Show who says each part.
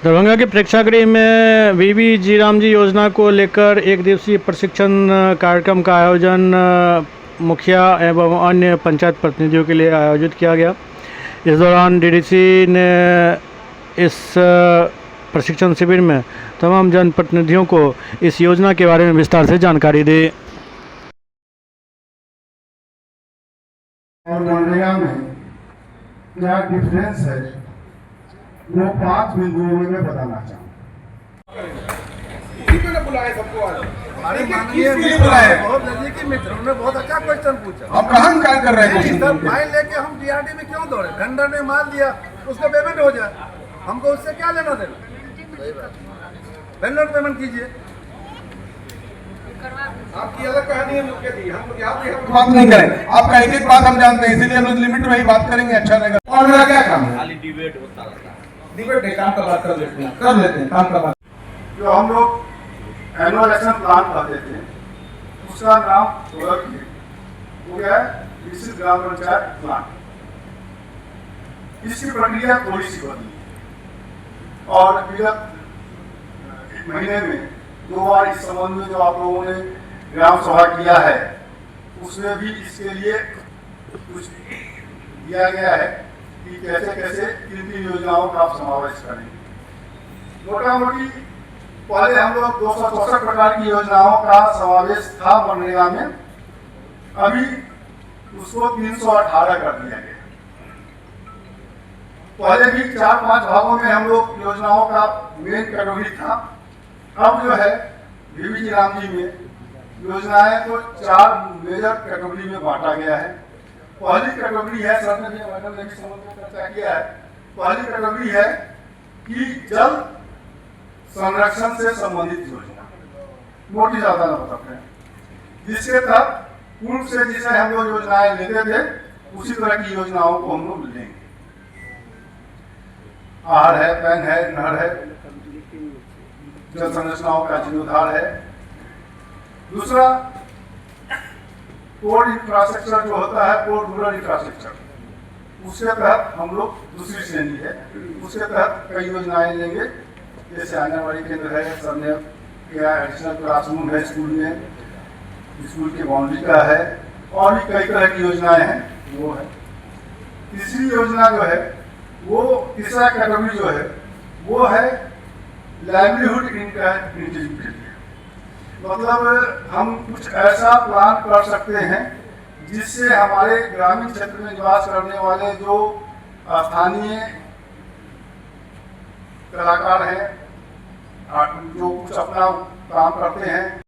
Speaker 1: दरभंगा के प्रेक्षागृह में वीवी जी राम जी योजना को लेकर एक दिवसीय प्रशिक्षण कार्यक्रम का आयोजन मुखिया एवं अन्य पंचायत प्रतिनिधियों के लिए आयोजित किया गया। इस दौरान डीडीसी ने इस प्रशिक्षण शिविर में तमाम जनप्रतिनिधियों को इस योजना के बारे में विस्तार से जानकारी दी।
Speaker 2: और मनरेगा में क्या डिफरेंस है वो 5 बिंदुओं में मैं बताना चाहूँगा।
Speaker 3: बुलाए सबको आज।
Speaker 2: हमारे माननीय बुलाए
Speaker 3: बहुत नजदीकी मित्र, उन्होंने बहुत अच्छा क्वेश्चन पूछा।
Speaker 2: हम कहाँ क्या कर रहे हैं?
Speaker 3: सर फाइल लेके हम डीआरडी में क्यों दौड़े? वेंडर ने माल दिया, उसका पेमेंट हो जाए, हमको उससे क्या लेना देना? वेंडर पेमेंट कीजिए। आपकी अलग कहानी है, मुझे दी हम
Speaker 2: बात नहीं करें। आपका एक एक बात हम जानते हैं, इसीलिए हम लिमिट में ही बात करेंगे, अच्छा रहेगा। और मेरा क्या काम है?
Speaker 3: खाली डिबेट होता रहता है।
Speaker 2: डिबेट है, काम का बात कर लेते हैं काम का बात। जो हम लोग एनुअल एक्शन प्लान कहते थे, उसका नाम बदल के हो गया विकसित ग्राम पंचायत प्लान। इसकी प्रक्रिया थोड़ी सी बदली और विगत एक महीने में 2 बार इस संबंध में जो आप लोगों ने ग्राम सभा किया है, उसमें भी इसके लिए कुछ दिया गया है कि कैसे कैसे किन योजनाओं का आप समावेश करेंगे। मोटा मोटी पहले हम लोग 264 प्रकार की योजनाओं का समावेश था मनरेगा में, अभी उसको 318 कर दिया गया। पहले भी 4-5 भागों में हम लोग योजनाओं का मेन कैटेगरी था। अब जो है वीवी जी राम जी में योजनाएं को 4 मेजर कैटेगरी में बांटा गया है। पहली कैटेगरी है, सर ने भी मैडम ने भी चर्चा किया है, पहली कैटेगरी है कि जल संरक्षण से संबंधित योजना, मोटी ज्यादा न बताते हैं, जिसके तहत पूर्व से जिसे हम लोग योजनाएं लेते थे उसी तरह की योजनाओं को हम लोग लेंगे। आहार है, पैन है, नहर है, जल संरचनाओं का जीर्णोद्धार है। दूसरा पोर्ट इंफ्रास्ट्रक्चर जो होता है, पोर्ट रूरल इंफ्रास्ट्रक्चर, उसके तहत हम लोग दूसरी श्रेणी है, उसके तहत कई योजनाएं लेंगे। जैसे आंगनबाड़ी केंद्र है, सर ने किया, एडिशनल क्लासरूम है स्कूल में, स्कूल की बाउंड्री का है, और भी कई तरह की योजनाएं हैं वो है। तीसरी योजना जो है वो, तीसरा कैटेगरी जो है वो है लाइवलीहुड इंटीग्रेशन। मतलब हम कुछ ऐसा प्लान कर सकते हैं जिससे हमारे ग्रामीण क्षेत्र में निवास करने वाले जो स्थानीय कलाकार हैं, जो कुछ अपना काम करते हैं,